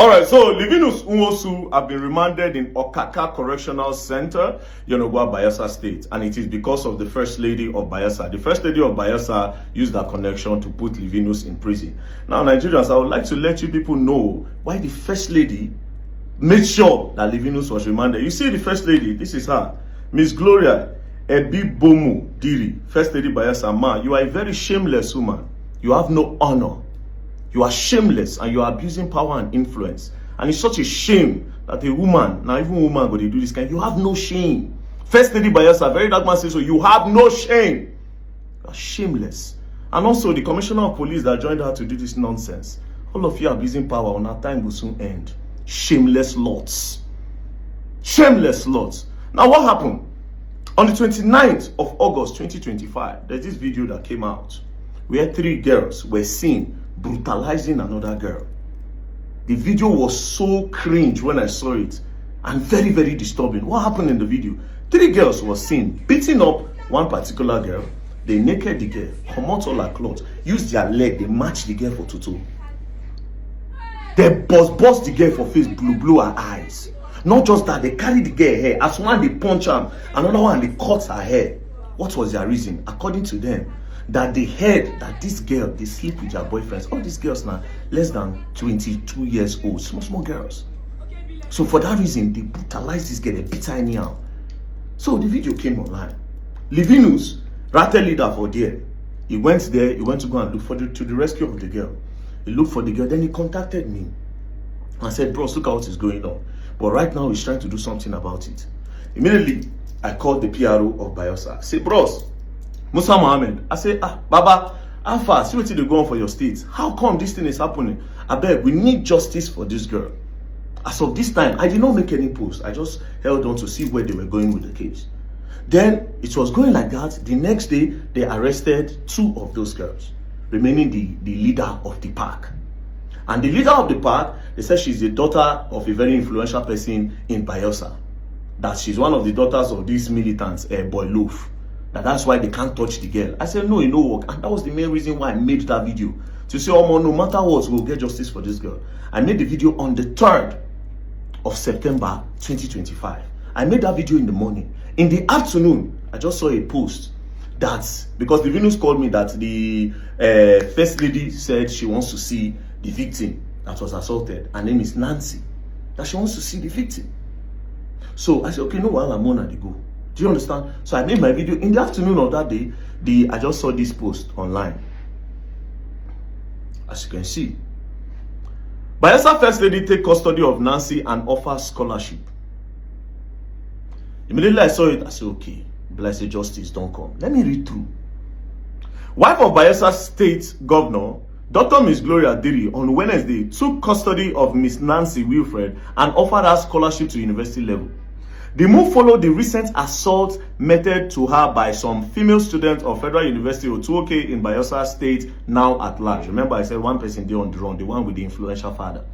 All right, so Livinus Nwosu have been remanded in Okaka Correctional Center, Yenagoa, Bayelsa State, and it is because of the First Lady of Bayelsa. The First Lady of Bayelsa used that connection to put Livinus in prison. Now, Nigerians, I would like to let you people know why the First Lady made sure that Livinus was remanded. You see the First Lady, this is her, Miss Gloria Ebibomu Diri, First Lady Bayelsa. Ma, you are a very shameless woman. You have no honor. You are shameless and you are abusing power and influence. And it's such a shame that a woman, now even woman go to do this kind, you have no shame. First Lady Bayelsa, very dark man says so, you have no shame. You are shameless. And also the commissioner of police that joined her to do this nonsense. All of you are abusing power, and our time will soon end. Shameless lots. Shameless lots. Now what happened? On the 29th of August 2025, there's this video that came out where 3 girls were seen brutalizing another girl. The video was so cringe when I saw it and very, very disturbing. What happened in the video? 3 girls were seen beating up one particular girl. They naked the girl, come out all her clothes, use their leg, they match the girl for tutu. They bust the girl for face, blew her eyes. Not just that, they carry the girl hair. As one they punch her, another one they cut her hair. What was their reason? According to them, that they heard that this girl, they sleep with their boyfriends. All these girls now less than 22 years old, small girls. So for that reason, they brutalized this girl, they beat her anyhow. So the video came online. Livinus, ratel leader for there, he went to go and look to the rescue of the girl. He looked for the girl, then he contacted me and said, bros, look at what is going on. But right now he's trying to do something about it. Immediately, I called the PRO of Bayelsa. I said, bros, Musa Mohammed. I say, Baba, how far? See what they go on for your state. How come this thing is happening? I beg, we need justice for this girl. As of this time, I did not make any post. I just held on to see where they were going with the case. Then it was going like that. The next day, they arrested 2 of those girls, remaining the leader of the park. And the leader of the park, they said she's the daughter of a very influential person in Bayelsa. That she's one of the daughters of these militants, Boy Loaf. That's why they can't touch the girl. I said, no, it no work. And that was the main reason why I made that video. To say, oh, no matter what, we'll get justice for this girl. I made the video on the 3rd of September 2025. I made that video in the morning. In the afternoon, I just saw a post that, because the Venus called me that the First Lady said she wants to see the victim that was assaulted. Her name is Nancy. That she wants to see the victim. So I said, okay, no, while I'm on at the go. Do you understand? So I made my video in the afternoon of that day. I just saw this post online. As you can see, Bayelsa First Lady take custody of Nancy and offer scholarship. Immediately I saw it, I said, okay, blessed justice don't come. Let me read through. Wife of Bayelsa State Governor, Dr. Miss Gloria Diri, on Wednesday took custody of Miss Nancy Wilfred and offered her scholarship to university level. The move followed the recent assault meted to her by some female students of Federal University Otuoke in Bayelsa State, now at large. Remember, I said one person there on the run, the one with the influential father.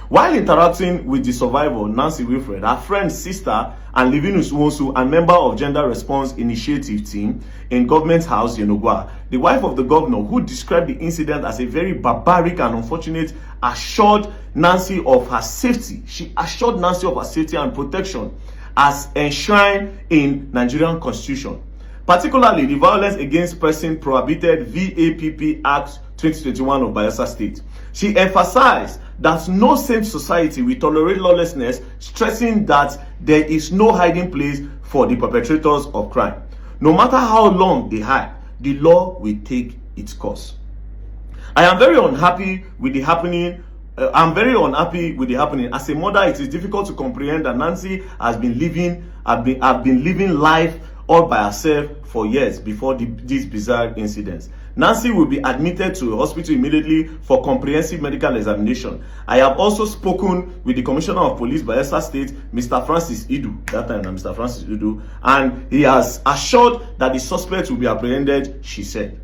While interacting with the survivor, Nancy Wilfred, her friend, sister, and Livinus Nwosu, and member of Gender Response Initiative team in Government House, Yenagoa, the wife of the governor, who described the incident as a very barbaric and unfortunate, assured Nancy of her safety. She assured Nancy of her safety and protection as enshrined in Nigerian Constitution, particularly the Violence Against Person Prohibited VAPP Act 2021 of Bayelsa State. She emphasized that no sane society will tolerate lawlessness, stressing that there is no hiding place for the perpetrators of crime. No matter how long they hide, the law will take its course. I am very unhappy with the happening. As a mother, it is difficult to comprehend that Nancy has been living life all by herself for years before these bizarre incidents. Nancy will be admitted to a hospital immediately for comprehensive medical examination. I have also spoken with the Commissioner of Police Bayelsa State, Mr. Francis Idu, that time Mr. Francis Idu, and he has assured that the suspect will be apprehended, she said.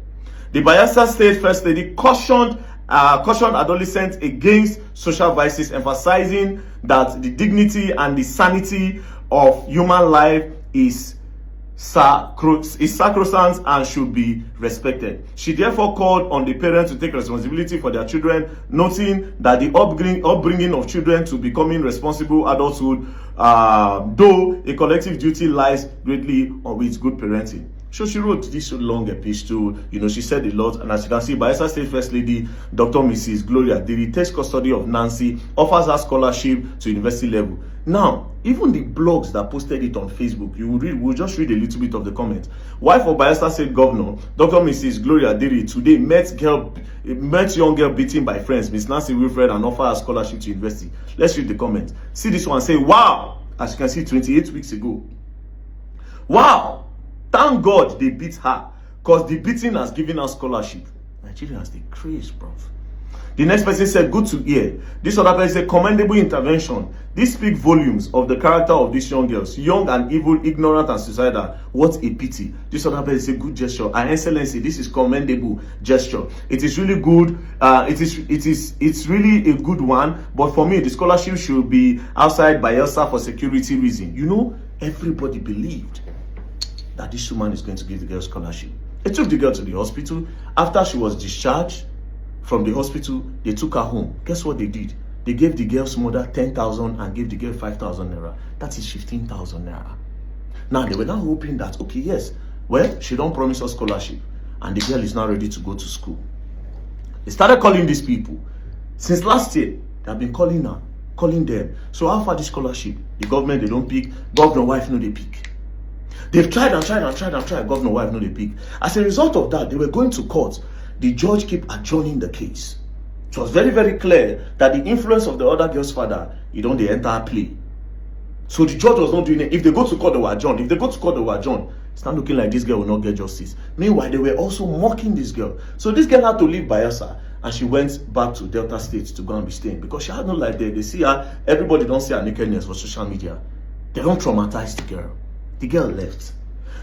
The Bayelsa State First Lady cautioned adolescents against social vices, emphasizing that the dignity and the sanity of human life is is sacrosanct and should be respected. She therefore called on the parents to take responsibility for their children, noting that the upbringing of children to becoming responsible adulthood, though a collective duty, lies greatly on with good parenting. So she wrote this long epistle. She said a lot, and as you can see, Bayelsa State First Lady Dr. Mrs. Gloria Diri takes custody of Nancy, offers her scholarship to university level. Now, even the blogs that posted it on Facebook, we'll just read a little bit of the comments. Wife of Bayelsa State Governor Dr. Mrs. Gloria Diri today met young girl beaten by friends, Miss Nancy Wilfred, and offer her scholarship to university. Let's read the comments. See this one, say, wow! As you can see, 28 weeks ago. Wow! Thank God they beat her, because the beating has given her scholarship. Nigerians, they craze, bro. The next person said, good to hear. This other person said, commendable intervention. This speaks volumes of the character of these young girls. Young and evil, ignorant and suicidal. What a pity. This other person said, good gesture. And Excellency, this is commendable gesture. It is really good. It's really a good one. But for me, the scholarship should be outside Bayelsa for security reason. Everybody believed that this woman is going to give the girl scholarship. They took the girl to the hospital. After she was discharged from the hospital, they took her home. Guess what they did? They gave the girl's mother 10,000 and gave the girl 5,000 naira. That is 15,000 naira. Now, they were now hoping that, okay, yes, well, she don't promise her scholarship, and the girl is now ready to go to school. They started calling these people. Since last year, they have been calling them. So how far this scholarship? The government, they don't pick. Governor wife, no, they pick. They've tried. Governor wife, no, they pick. As a result of that, they were going to court. The judge kept adjourning the case. It was very, very clear that the influence of the other girl's father, they enter play. So the judge was not doing it. If they go to court, they were adjourned. It's not looking like this girl will not get justice. Meanwhile, they were also mocking this girl. So this girl had to leave Bayelsa, and she went back to Delta State to go and be staying, because she had no life there. They see her, everybody don't see her nakedness for social media. They don't traumatize the girl. The girl left.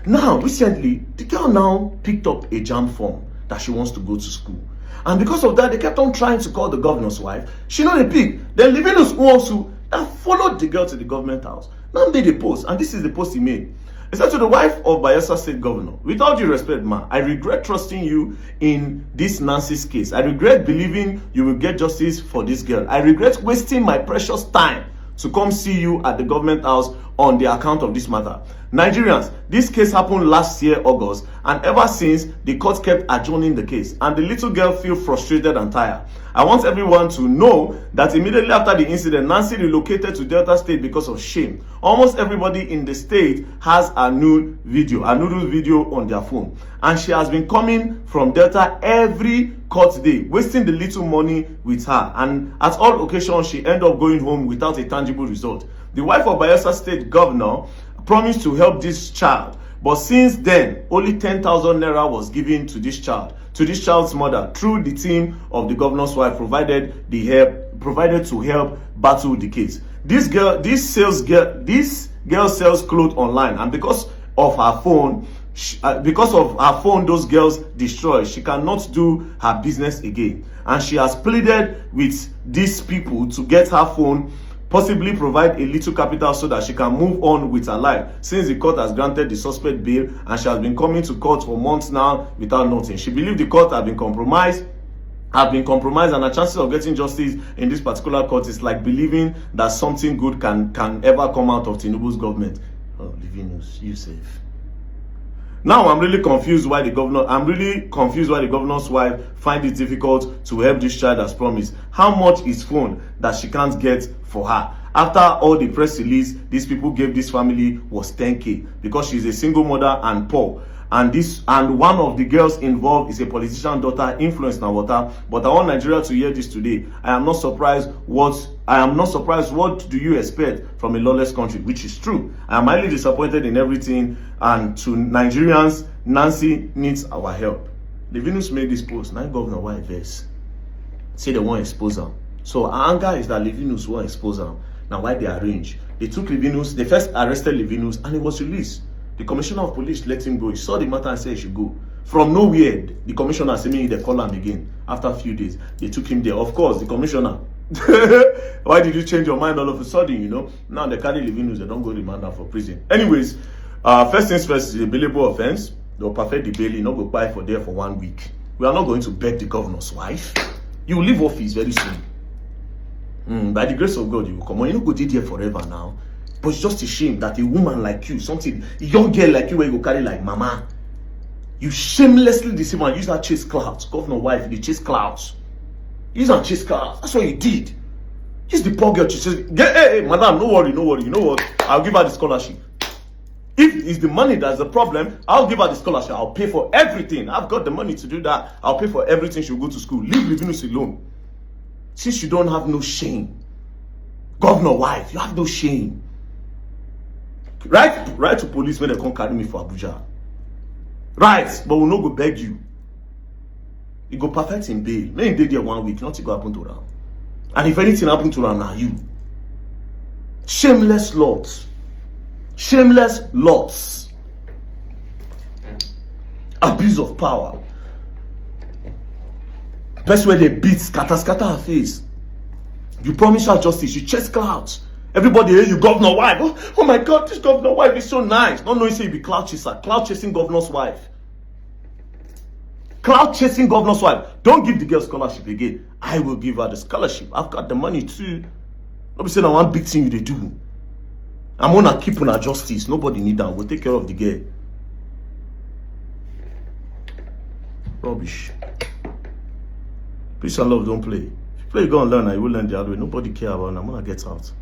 Now, recently, the girl now picked up a JAMB form that she wants to go to school. And because of that, they kept on trying to call the governor's wife. She know the pig. Then Livinus also that followed the girl to the government house. Now made a post, and this is the post he made. He said to the wife of Bayelsa State Governor, with all due respect, ma, I regret trusting you in this Nancy's case. I regret believing you will get justice for this girl. I regret wasting my precious time to come see you at the government house on the account of this matter. Nigerians, this case happened last year, August, and ever since, the court kept adjourning the case, and the little girl feels frustrated and tired. I want everyone to know that immediately after the incident, Nancy relocated to Delta State because of shame. Almost everybody in the state has a nude video on their phone, and she has been coming from Delta every court day, wasting the little money with her, and at all occasions, she ended up going home without a tangible result. The wife of Bayelsa State Governor promised to help this child, but since then, only 10,000 naira was given to this child's mother through the team of the governor's wife provided to help battle the case. This girl sells clothes online, and because of her phone, those girls destroy. She cannot do her business again, and she has pleaded with these people to get her phone, possibly provide a little capital so that she can move on with her life, since the court has granted the suspect bail, and she has been coming to court for months now without nothing. She believes the court have been compromised, and the chances of getting justice in this particular court is like believing that something good can ever come out of Tinubu's government. Oh, Livinus, you safe. Now I'm really confused why the governor's wife find it difficult to help this child as promised. How much is phone that she can't get for her? After all the press release these people gave this family was 10K, because she's a single mother and poor. And one of the girls involved is a politician daughter, influenced now water. But I want Nigeria to hear this today. I am not surprised. What do you expect from a lawless country? Which is true. I am highly disappointed in everything. And to Nigerians, Nancy needs our help. The Venus made this post. Now Governor White verse say they won't expose her. So our anger is that Livinus won't expose her. Now why they arrange? They took Livinus, they first arrested Livinus, and he was released. The commissioner of police let him go. He saw the matter and said he should go. From nowhere, the commissioner said me they call him again. After a few days, they took him there. Of course, the commissioner. Why did you change your mind all of a sudden, Now they carry Livinus, they don't go remand her for prison. Anyways, First things first is a bailable offense. They'll perfect the bail, not go buy for there for 1 week. We are not going to beg the governor's wife. You will leave office very soon. By the grace of God, you will come on. You don't go there forever now. But it's just a shame that a woman like you, a young girl like you, where you go carry like mama, you shamelessly deceive and use that chase clouds. Governor wife, you chase clouds. Use and chase clouds. That's what you did. Use the poor girl to chase. Hey, madam, no worry. You know what? I'll give her the scholarship. If it's the money that's the problem, I'll give her the scholarship. I'll pay for everything. I've got the money to do that. I'll pay for everything. She'll go to school. Leave Livinus alone. Since you don't have no shame. Governor wife, you have no shame. Write to police when they come carry me for Abuja. Right, but we'll not go beg you. You go perfect in bail. May you there 1 week, nothing go happen to them. And if anything happen to them, now you. Shameless lords. Shameless lords. Abuse of power. Best way they beat, scatter her face. You promise her justice, you chase clouds. Everybody hear you, governor wife. Oh my God, this governor wife is so nice. Not knowing say you be cloud chaser. Cloud chasing governor's wife. Cloud chasing governor's wife. Don't give the girl scholarship again. I will give her the scholarship. I've got the money too. Don't be saying I want big thing you they do. I'm gonna keep on her justice. Nobody need that. We'll take care of the girl. Rubbish. Peace and love, don't play. If you play, you're gonna learn and you will learn the hard way. Nobody care about it. I'm gonna get out.